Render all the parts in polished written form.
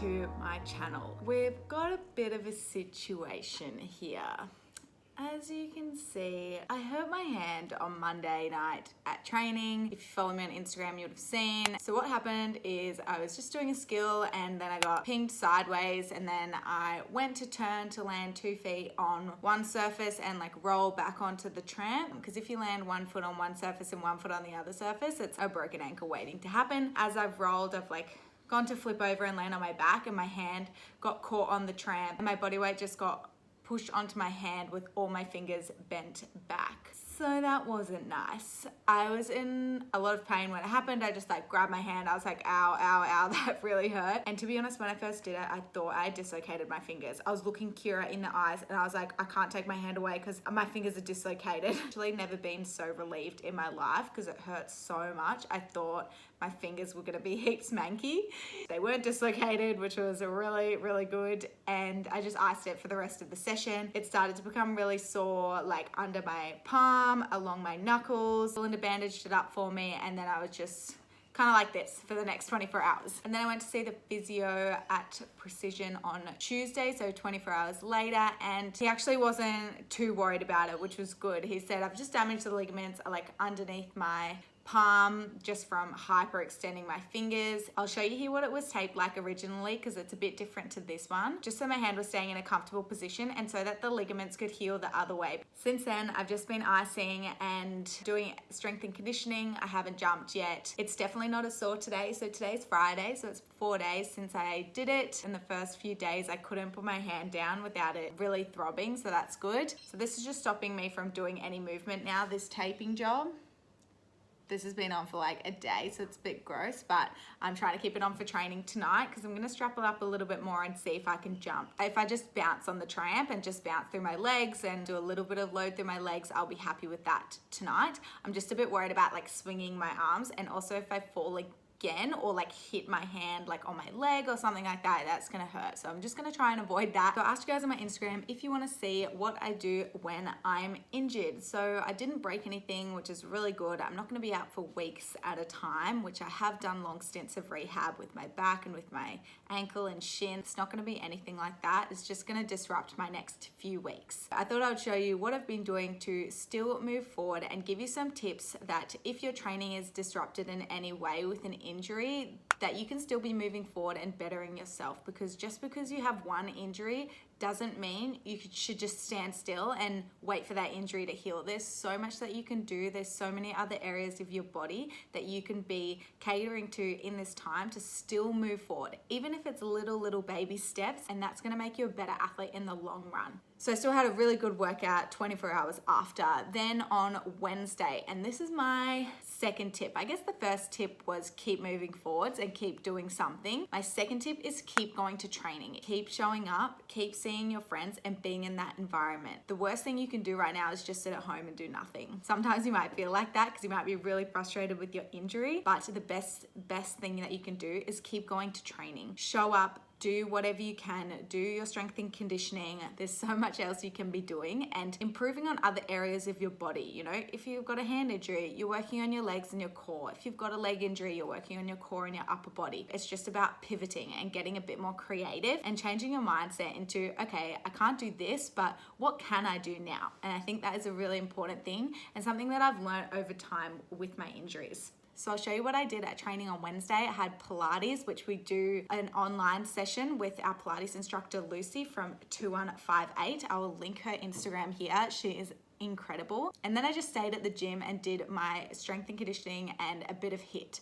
To my channel. We've got a bit of a situation here. As you can see, I hurt my hand on Monday night at training. If you follow me on Instagram, you would have seen. So what happened is I was just doing a skill and then I got pinged sideways, and then I went to turn to land 2 feet on one surface and like roll back onto the tramp. Because if you land 1 foot on one surface and 1 foot on the other surface, it's a broken ankle waiting to happen. As I've rolled, I've gone to flip over and land on my back, and my hand got caught on the tramp and my body weight just got pushed onto my hand with all my fingers bent back. So that wasn't nice. I was in a lot of pain when it happened. I just grabbed my hand. I was like, ow, ow, ow, that really hurt. And to be honest, when I first did it, I thought I dislocated my fingers. I was looking Kira in the eyes and I was like, I can't take my hand away because my fingers are dislocated. Actually never been so relieved in my life because it hurts so much. I thought my fingers were gonna be heaps manky. They weren't dislocated, which was really, really good. And I just iced it for the rest of the session. It started to become really sore, under my palm, along my knuckles. Linda bandaged it up for me, and then I was just kind of like this for the next 24 hours. And then I went to see the physio at Precision on Tuesday, so 24 hours later, and he actually wasn't too worried about it, which was good. He said, I've just damaged the ligaments underneath my palm just from hyperextending my fingers. I'll show you here what it was taped like originally because it's a bit different to this one, just so my hand was staying in a comfortable position and so that the ligaments could heal the other way. Since then, I've just been icing and doing strength and conditioning. I haven't jumped yet. It's definitely not as sore today. So today's Friday, so it's 4 days since I did it. In the first few days, I couldn't put my hand down without it really throbbing, so that's good. So this is just stopping me from doing any movement now, this taping job. This has been on for a day, so it's a bit gross, but I'm trying to keep it on for training tonight because I'm gonna strap it up a little bit more and see if I can jump. If I just bounce on the tramp and just bounce through my legs and do a little bit of load through my legs, I'll be happy with that tonight. I'm just a bit worried about swinging my arms, and also if I fall again or hit my hand on my leg or something like that, that's gonna hurt. So I'm just gonna try and avoid that. So I asked you guys on my Instagram if you want to see what I do when I'm injured. So I didn't break anything, which is really good. I'm not gonna be out for weeks at a time, which I have done long stints of rehab with my back and with my ankle and shin. It's not gonna be anything like that. It's just gonna disrupt my next few weeks. I thought I would show you what I've been doing to still move forward and give you some tips that if your training is disrupted in any way with an injury, that you can still be moving forward and bettering yourself, because just because you have one injury doesn't mean you should just stand still and wait for that injury to heal. There's so much that you can do. There's so many other areas of your body that you can be catering to in this time to still move forward, even if it's little baby steps, and that's gonna make you a better athlete in the long run. So I still had a really good workout 24 hours after. Then on Wednesday, and this is my second tip. I guess the first tip was keep moving forwards and keep doing something. My second tip is keep going to training. Keep showing up, keep seeing your friends and being in that environment. The worst thing you can do right now is just sit at home and do nothing. Sometimes you might feel like that because you might be really frustrated with your injury, but the best thing that you can do is keep going to training. Show up, do whatever you can, do your strength and conditioning. There's so much else you can be doing and improving on other areas of your body. You know, if you've got a hand injury, you're working on your legs and your core. If you've got a leg injury, you're working on your core and your upper body. It's just about pivoting and getting a bit more creative and changing your mindset into, okay, I can't do this, but what can I do now? And I think that is a really important thing and something that I've learned over time with my injuries. So I'll show you what I did at training on Wednesday. I had Pilates, which we do an online session with our Pilates instructor, Lucy from 2158. I will link her Instagram here. She is incredible. And then I just stayed at the gym and did my strength and conditioning and a bit of HIIT.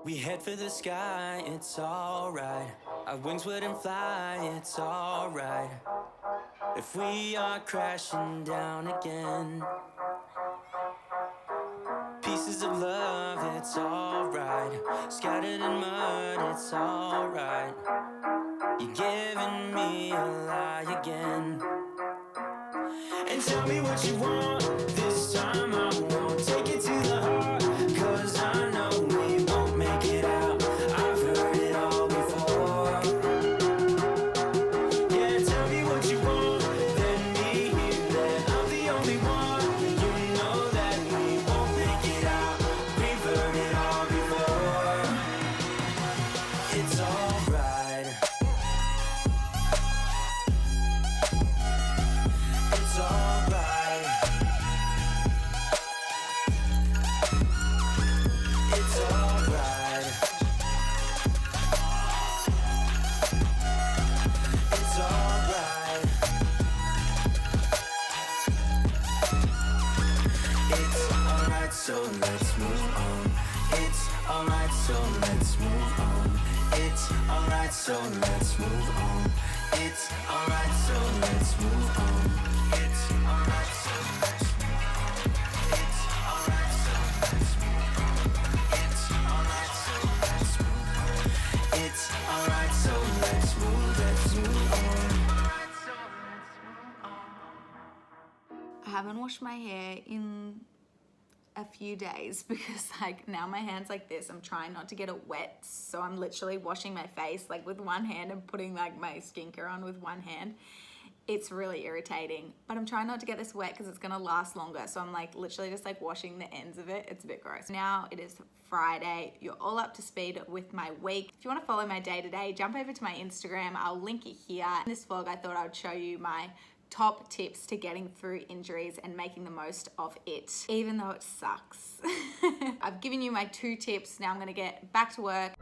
We head for the sky, it's alright. Our wings wouldn't fly, it's alright. If we are crashing down again, pieces of love, it's alright. Scattered in mud, it's alright. You're giving me a lie again. and tell me what you want. This time I won't take it to the heart, 'cause I know we won't make it out. I've heard it all before. Yeah, tell me what you want, let me hear that I'm the only one. You know that we won't make it out. We've heard it all before. It's alright. It's alright. It's alright. It's alright. It's alright, so let's move on. It's alright, so let's move on. It's alright, so let's move on. It's alright, so let's move on. It's alright, so let's move on. It's alright, so let's move on. It's alright, so let's move on. It's alright, so let's move on. I haven't washed my hair in a few days because like now my hand's like this. I'm trying not to get it wet, so I'm literally washing my face like with one hand and putting like my skincare on with one hand. It's really irritating, but I'm trying not to get this wet because it's gonna last longer. So I'm like literally just like washing the ends of it. It's a bit gross. Now it is Friday. You're all up to speed with my week. If you want to follow my day to day, jump over to my Instagram. I'll link it here. In this vlog, I thought I would show you my top tips to getting through injuries and making the most of it, even though it sucks. I've given you my 2 tips. Now I'm gonna get back to work.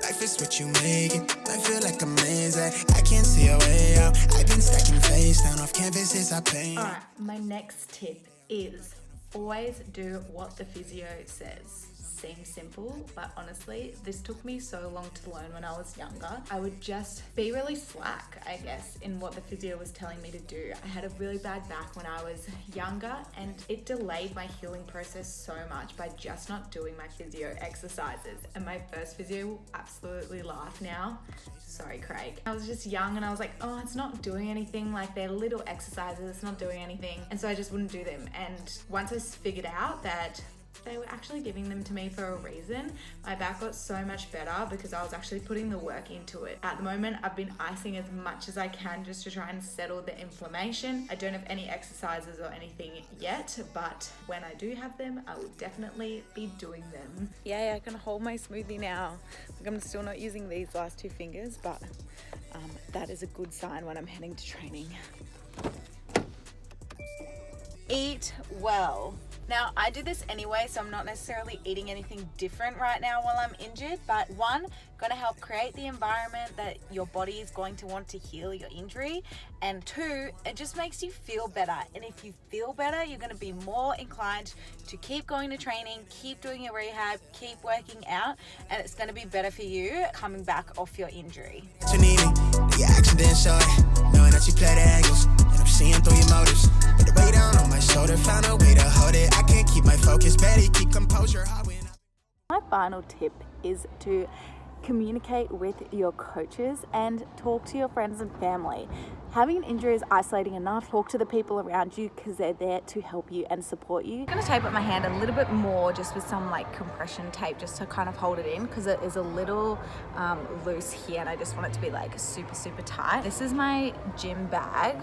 Life is what you make it. I feel like a maze. I can't see a way out. I've been stacking face down off canvases I paint. Alright, my next tip is always do what the physio says. Seems simple, but honestly, this took me so long to learn when I was younger. I would just be really slack, I guess, in what the physio was telling me to do. I had a really bad back when I was younger, and it delayed my healing process so much by just not doing my physio exercises. And my first physio will absolutely laugh now. Sorry, Craig. I was just young and I was like, oh, it's not doing anything. Like, they're little exercises, it's not doing anything. And so I just wouldn't do them. And once I figured out that they were actually giving them to me for a reason, my back got so much better because I was actually putting the work into it. At the moment, I've been icing as much as I can just to try and settle the inflammation. I don't have any exercises or anything yet, but when I do have them, I will definitely be doing them. Yay, I can hold my smoothie now. Like, I'm still not using these last 2 fingers, but that is a good sign when I'm heading to training. Eat well. Now, I do this anyway, so I'm not necessarily eating anything different right now while I'm injured, but 1, gonna help create the environment that your body is going to want to heal your injury, and 2, it just makes you feel better. And if you feel better, you're gonna be more inclined to keep going to training, keep doing your rehab, keep working out, and it's gonna be better for you coming back off your injury. The action didn't show it, knowing that you play the angles, and I'm seeing through your motives. Put the weight down on my shoulder, found a way to hold it. I can't keep my focus, Betty, keep composure. My final tip is to communicate with your coaches and talk to your friends and family. Having an injury is isolating enough. Talk to the people around you because they're there to help you and support you. I'm going to tape up my hand a little bit more just with some like compression tape just to kind of hold it in because it is a little loose here and I just want it to be like super, super tight. This is my gym bag.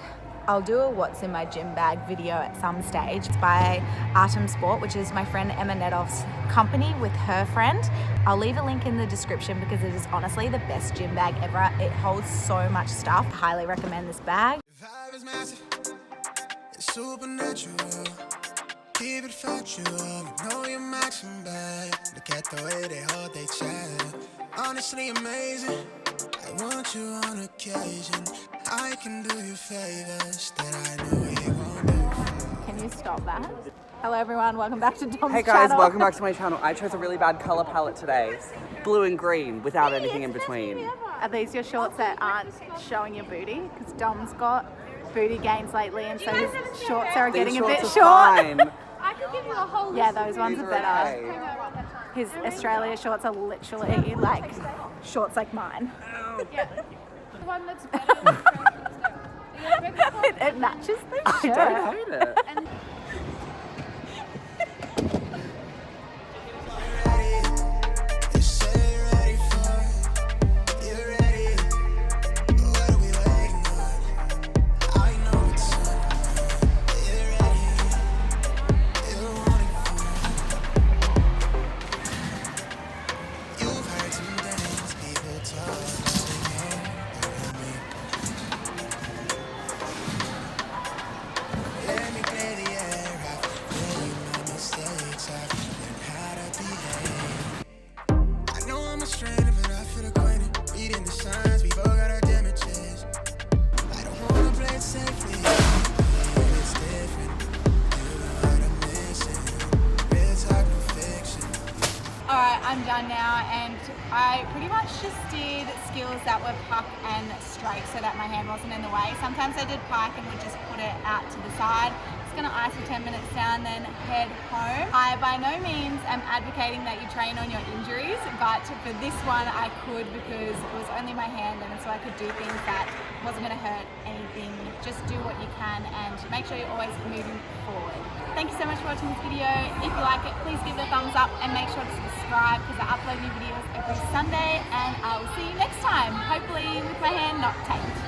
I'll do a what's in my gym bag video at some stage. It's by Artem Sport, which is my friend Emma Nedov's company with her friend. I'll leave a link in the description because it is honestly the best gym bag ever. It holds so much stuff. I highly recommend this bag. The vibe is massive, it's supernatural. Keep it factual, you know you're maxing back. Look at the way they hold they chat. Honestly amazing, I want you on occasion. I can do you favors that I know you won't do. Can you stop that? Hello everyone, welcome back to Dom's channel. Hey guys, welcome back to my channel. I chose a really bad color palette today. Blue and green without anything in between. Are these your shorts that aren't showing your booty? Because Dom's got booty gains lately and so his shorts are getting a bit short. Fine. I could give you a whole Yeah, those ones are better. Okay. His Australia shorts are literally like shorts like mine. The one that's better. It matches the I shirt. don't hate it. You say you're ready for it. You're ready. What are we waiting on? I know it's on. You're ready. You want it. You've heard some things people talk. Let me clear the air out. Where you my mistakes. I've learned how to behave. I know I'm a stranger, but I feel acquainted. Reading the signs, we've all got our damages. I don't wanna play it safely. It's different. You know what I'm missing. Real talk, no fiction. Alright, I'm done now, and I pretty much just did skills that were puck and straight so that my hand wasn't in the way. Sometimes I did pike and would just put it out to the side. Just gonna ice for 10 minutes down, then head home. I by no means am advocating that you train on your injuries, but for this one I could because it was only my hand, and so I could do things that wasn't gonna hurt anything. Just do what you can and make sure you're always moving forward. Thank you so much for watching this video. If you like it, please give it a thumbs up and make sure to subscribe because I upload new videos every Sunday, and I will see you next time, hopefully with my hand not taped.